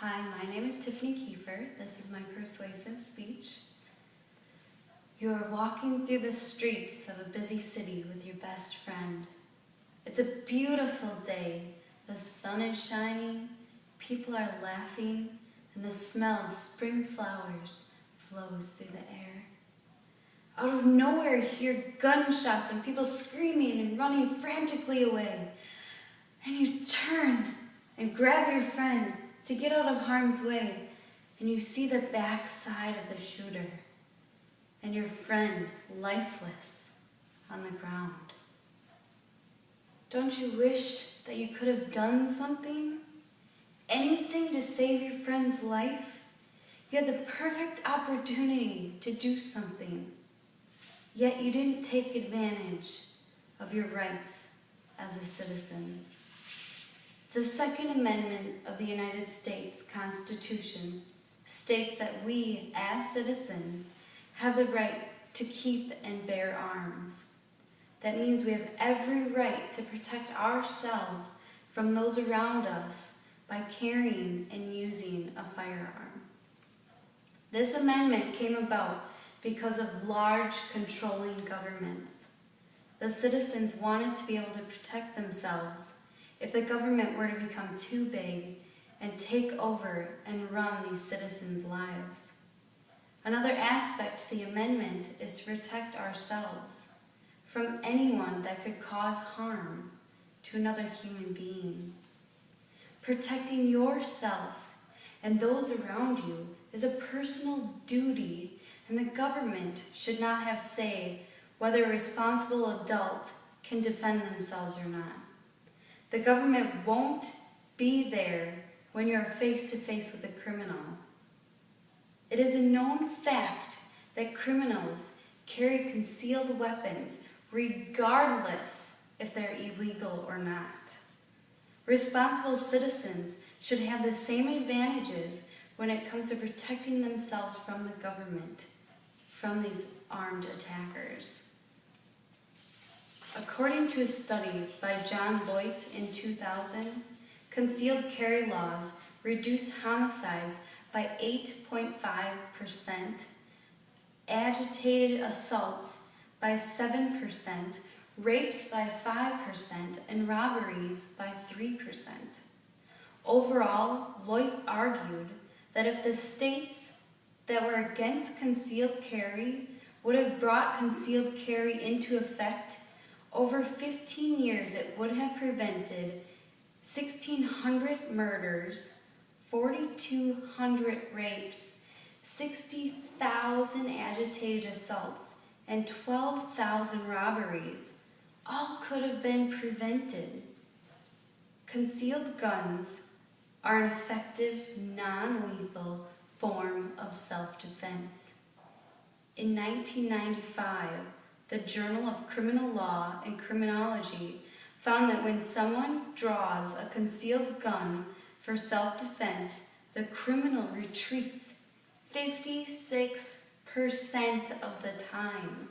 Hi, my name is Tiffany Kiefer. This is my persuasive speech. You are walking through the streets of a busy city with your best friend. It's a beautiful day. The sun is shining, people are laughing, and the smell of spring flowers flows through the air. Out of nowhere, you hear gunshots and people screaming and running frantically away. And you turn and grab your friend to get out of harm's way, and you see the backside of the shooter and your friend lifeless on the ground. Don't you wish that you could have done something? Anything to save your friend's life? You had the perfect opportunity to do something, yet you didn't take advantage of your rights as a citizen. The Second Amendment of the United States Constitution states that we, as citizens, have the right to keep and bear arms. That means we have every right to protect ourselves from those around us by carrying and using a firearm. This amendment came about because of large controlling governments. The citizens wanted to be able to protect themselves if the government were to become too big and take over and run these citizens' lives. Another aspect to the amendment is to protect ourselves from anyone that could cause harm to another human being. Protecting yourself and those around you is a personal duty, and the government should not have say whether a responsible adult can defend themselves or not. The government won't be there when you're face to face with a criminal. It is a known fact that criminals carry concealed weapons regardless if they're illegal or not. Responsible citizens should have the same advantages when it comes to protecting themselves from the government, from these armed attackers. According to a study by John Voight in 2000, concealed carry laws reduced homicides by 8.5%, agitated assaults by 7%, rapes by 5%, and robberies by 3%. Overall, Voight argued that if the states that were against concealed carry would have brought concealed carry into effect, over 15 years it would have prevented 1,600 murders, 4,200 rapes, 60,000 agitated assaults, and 12,000 robberies. All could have been prevented. Concealed guns are an effective, non-lethal form of self-defense. In 1995, the Journal of Criminal Law and Criminology found that when someone draws a concealed gun for self-defense, the criminal retreats 56% of the time.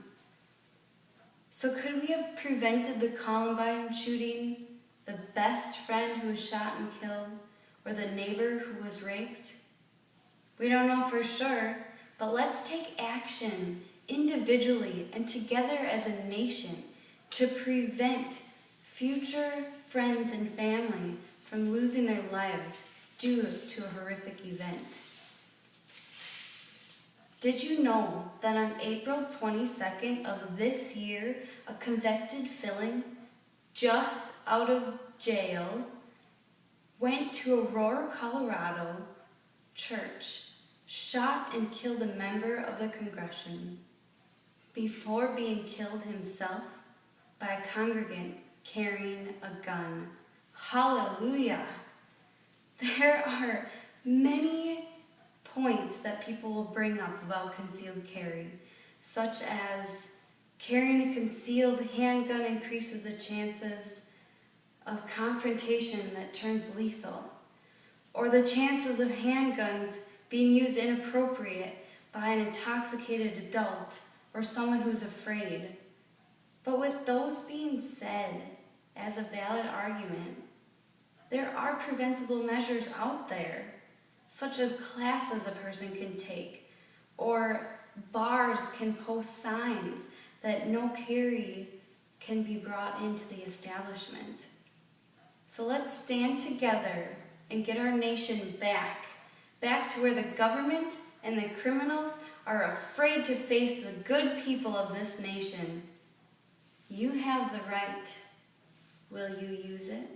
So could we have prevented the Columbine shooting, the best friend who was shot and killed, or the neighbor who was raped? We don't know for sure, but let's take action individually and together as a nation to prevent future friends and family from losing their lives due to a horrific event. Did you know that on April 22nd of this year, a convicted felon just out of jail went to Aurora, Colorado church, shot and killed a member of the congregation before being killed himself by a congregant carrying a gun? Hallelujah! There are many points that people will bring up about concealed carry, such as carrying a concealed handgun increases the chances of confrontation that turns lethal, or the chances of handguns being used inappropriate by an intoxicated adult or someone who's afraid. But with those being said, as a valid argument, there are preventable measures out there, such as classes a person can take, or bars can post signs that no carry can be brought into the establishment. So let's stand together and get our nation back to where the government and the criminals are afraid to face the good people of this nation. You have the right. Will you use it?